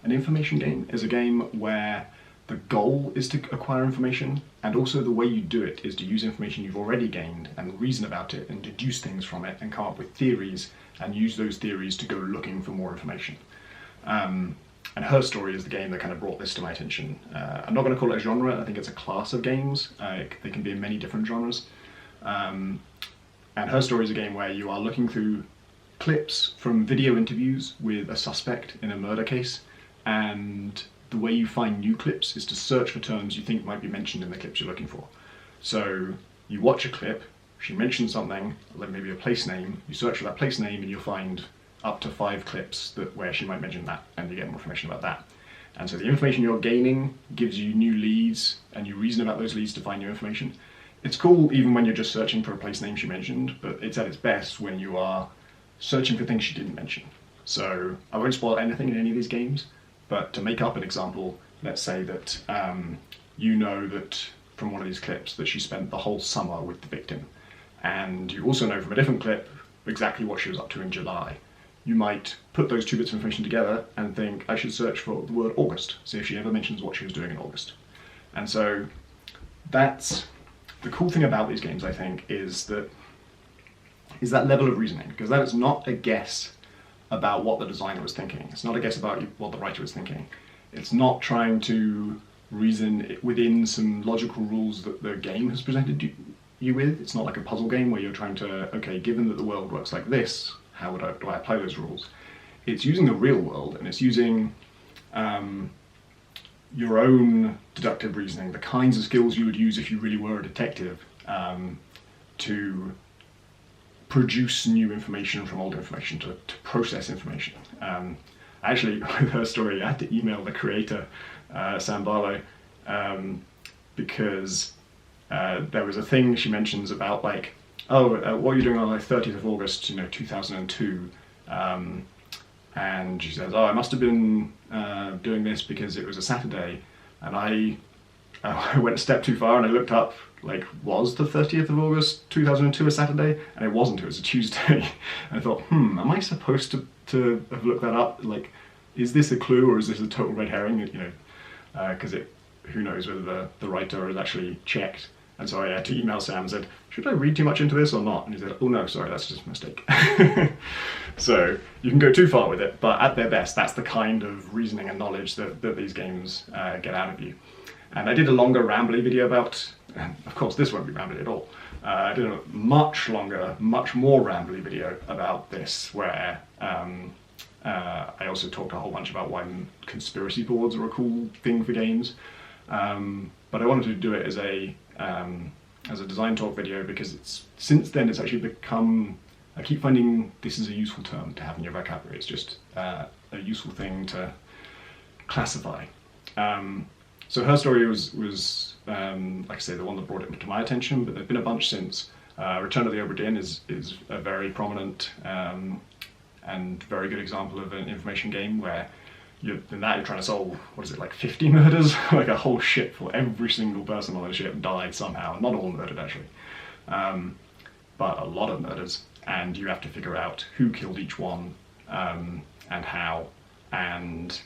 An information game is a game where the goal is to acquire information, and also the way you do it is to use information you've already gained and reason about it and deduce things from it and come up with theories and use those theories to go looking for more information. And Her Story is the game that kind of brought this to my attention. I'm not going to call it a genre, I think it's a class of games. They can be in many different genres. And Her Story is a game where you are looking through clips from video interviews with a suspect in a murder case, and the way you find new clips is to search for terms you think might be mentioned in the clips you're looking for. So you watch a clip, she mentions something, like maybe a place name, you search for that place name and you'll find up to 5 clips where she might mention that, and you get more information about that. And so the information you're gaining gives you new leads, and you reason about those leads to find new information. It's cool even when you're just searching for a place name she mentioned, but it's at its best when you are searching for things she didn't mention. So I won't spoil anything in any of these games, but to make up an example, let's say that you know that from one of these clips that she spent the whole summer with the victim, and you also know from a different clip exactly what she was up to in July. You might put those 2 bits of information together and think, I should search for the word August, see if she ever mentions what she was doing in August. And so that's the cool thing about these games, I think, is that level of reasoning, because that is not a guess about what the designer was thinking. It's not a guess about what the writer was thinking. It's not trying to reason within some logical rules that the game has presented you with. It's not like a puzzle game where you're trying to, okay, given that the world works like this, how do I apply those rules? It's using the real world, and it's using your own deductive reasoning, the kinds of skills you would use if you really were a detective, to produce new information from old information, to process information. Actually, with Her Story, I had to email the creator, Sam Barlow, because there was a thing she mentions about, like, what are you doing on the 30th of August, 2002? And she says, I must have been doing this because it was a Saturday. And I went a step too far and I looked up, like, was the 30th of August 2002 a Saturday? And it wasn't, it was a Tuesday. And I thought, am I supposed to have looked that up? Like, is this a clue or is this a total red herring? Because who knows whether the writer has actually checked. And so I had to email Sam and said, should I read too much into this or not? And he said, oh no, sorry, that's just a mistake. So you can go too far with it, but at their best, that's the kind of reasoning and knowledge that these games get out of you. And I did a longer rambly video about, and of course this won't be rambly at all, I did a much longer, much more rambly video about this, where I also talked a whole bunch about why conspiracy boards are a cool thing for games. But I wanted to do it as a design talk video because since then it's actually become, I keep finding this is a useful term to have in your vocabulary. It's just a useful thing to classify. So Her Story was like I say, the one that brought it to my attention, but there've been a bunch since. Return of the Obra Dinn is a very prominent and very good example of an information game where you're trying to solve, what is it, like 50 murders? Like a whole ship for every single person on the ship died somehow. Not all murdered, actually. But a lot of murders. And you have to figure out who killed each one and how. And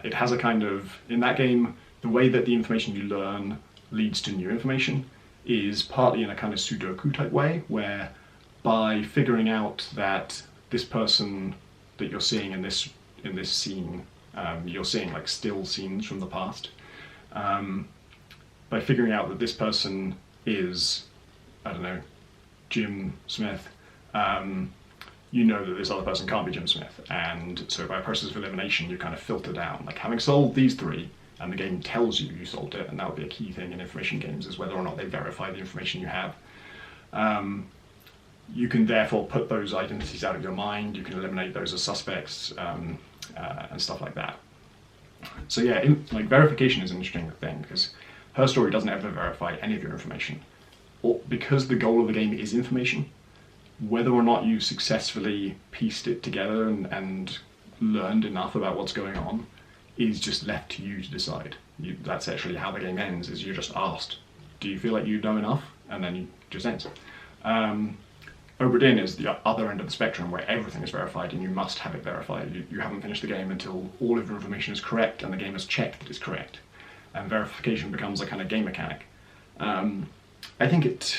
it has a kind of, in that game, the way that the information you learn leads to new information is partly in a kind of Sudoku type way, where by figuring out that this person that you're seeing in this scene, you're seeing like still scenes from the past. By figuring out that this person is, I don't know, Jim Smith, you know that this other person can't be Jim Smith. And so by a process of elimination, you kind of filter down, like having solved these 3, and the game tells you solved it, and that would be a key thing in information games, is whether or not they verify the information you have. You can therefore put those identities out of your mind, you can eliminate those as suspects, and stuff like that. So yeah, like verification is an interesting thing, because Her Story doesn't ever verify any of your information. Or because the goal of the game is information, whether or not you successfully pieced it together and learned enough about what's going on is just left to you to decide. That's actually how the game ends, is you're just asked, do you feel like you know enough? And then you just ends. Obra Dinn is the other end of the spectrum where everything is verified and you must have it verified. You haven't finished the game until all of your information is correct and the game has checked that it's correct. And verification becomes a kind of game mechanic. I think it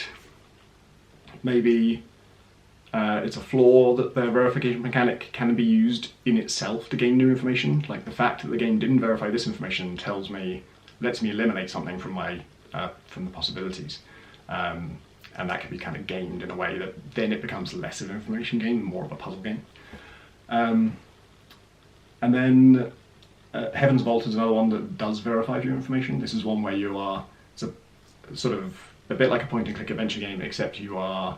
maybe it's a flaw that the verification mechanic can be used in itself to gain new information. Like the fact that the game didn't verify this information lets me eliminate something from the possibilities. And that can be kind of gamed in a way that then it becomes less of an information game, more of a puzzle game. And then Heaven's Vault is another one that does verify your information. This is one where it's a sort of a bit like a point-and-click adventure game, except you are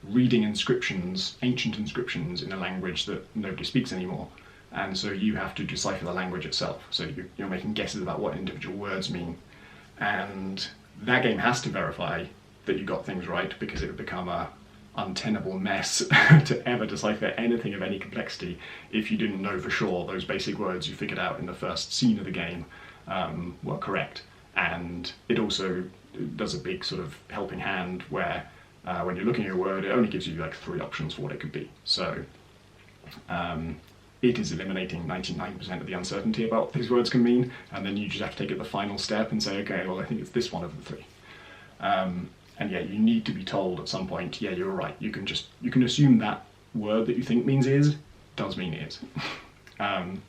reading inscriptions, ancient inscriptions, in a language that nobody speaks anymore. And so you have to decipher the language itself. So you're making guesses about what individual words mean. And that game has to verify that you got things right, because it would become a untenable mess to ever decipher anything of any complexity if you didn't know for sure those basic words you figured out in the first scene of the game were correct. And it also does a big sort of helping hand where when you're looking at a word, it only gives you like 3 options for what it could be. So it is eliminating 99% of the uncertainty about what these words can mean, and then you just have to take it the final step and say, okay, well, I think it's this one of the 3. And yeah, you need to be told at some point, yeah, you're right. You can assume that word that you think means is does mean is. And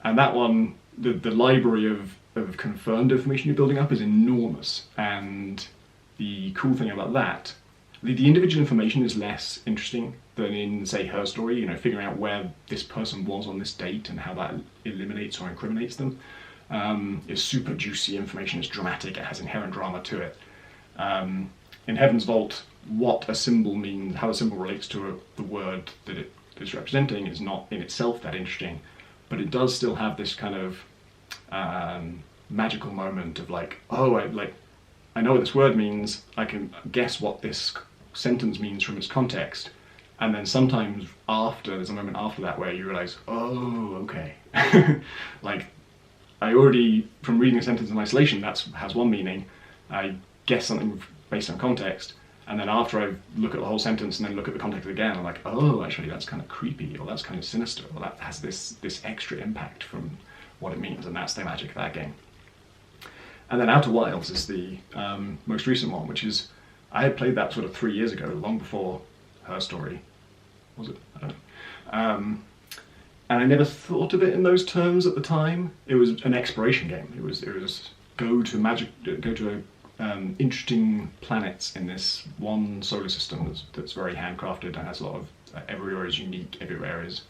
that one, the library of confirmed information you're building up is enormous. And the cool thing about that, the individual information is less interesting than in, say, Her Story, figuring out where this person was on this date and how that eliminates or incriminates them. It's super juicy information, it's dramatic, it has inherent drama to it. In Heaven's Vault, what a symbol means, how a symbol relates to the word that it is representing is not in itself that interesting, but it does still have this kind of magical moment of like, oh, I know what this word means, I can guess what this sentence means from its context, and then sometimes there's a moment after that where you realise, oh, okay. Like, I already, from reading a sentence in isolation, that has one meaning, I guess something based on context, and then after I look at the whole sentence and then look at the context again, I'm like, oh, actually that's kind of creepy, or that's kind of sinister, or that has this extra impact from what it means, and that's the magic of that game. And then Outer Wilds is the most recent one, which is, I had played that sort of 3 years ago, long before Her Story. Was it? I don't know. And I never thought of it in those terms at the time. It was an exploration game. It was go to interesting planets in this one solar system that's very handcrafted and has a lot of everywhere is unique. Everywhere is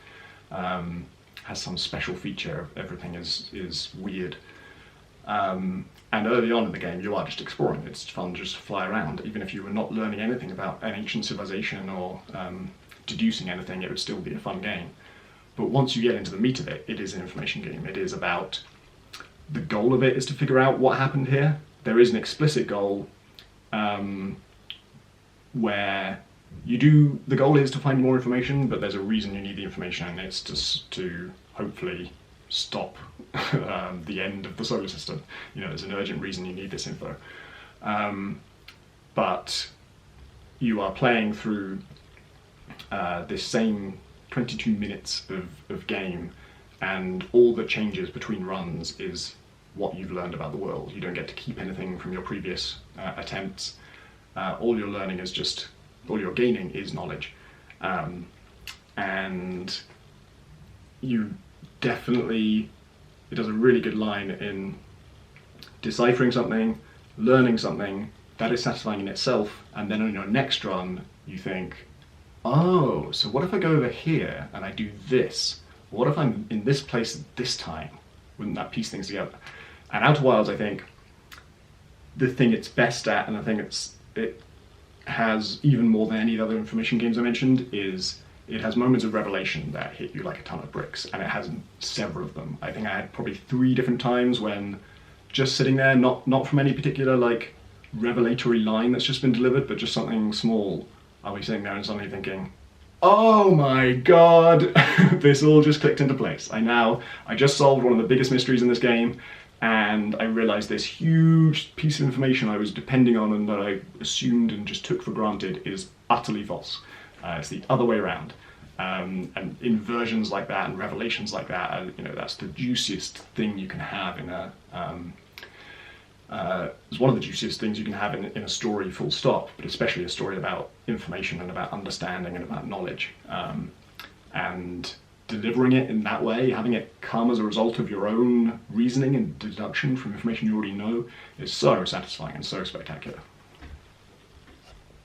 has some special feature. Everything is weird. And early on in the game, you are just exploring. It's fun just to fly around. Even if you were not learning anything about an ancient civilization or deducing anything, it would still be a fun game. But once you get into the meat of it, it is an information game. It is about, the goal of it is to figure out what happened here. There is an explicit goal where the goal is to find more information, but there's a reason you need the information, and it's just to hopefully stop the end of the solar system. There's an urgent reason you need this info. But you are playing through this same 22 minutes of game, and all that changes between runs is what you've learned about the world. You don't get to keep anything from your previous attempts. All you're gaining is knowledge. And you definitely, it does a really good line in deciphering something, learning something, that is satisfying in itself, and then on your next run, you think, oh, so what if I go over here and I do this? What if I'm in this place at this time? Wouldn't that piece things together? And Outer Wilds, I think, the thing it's best at, and I think it has even more than any of the other information games I mentioned, is it has moments of revelation that hit you like a ton of bricks, and it has several of them. I think I had probably 3 different times when just sitting there, not from any particular like revelatory line that's just been delivered, but just something small, I'll be sitting there and suddenly thinking, oh my god, this all just clicked into place. I just solved one of the biggest mysteries in this game, and I realized this huge piece of information I was depending on and that I assumed and just took for granted is utterly false. It's the other way around. And inversions like that and revelations like that, that's the juiciest thing you can have in a. It's one of the juiciest things you can have in a story, full stop. But especially a story about information and about understanding and about knowledge, and delivering it in that way, having it come as a result of your own reasoning and deduction from information you already know, is so satisfying and so spectacular.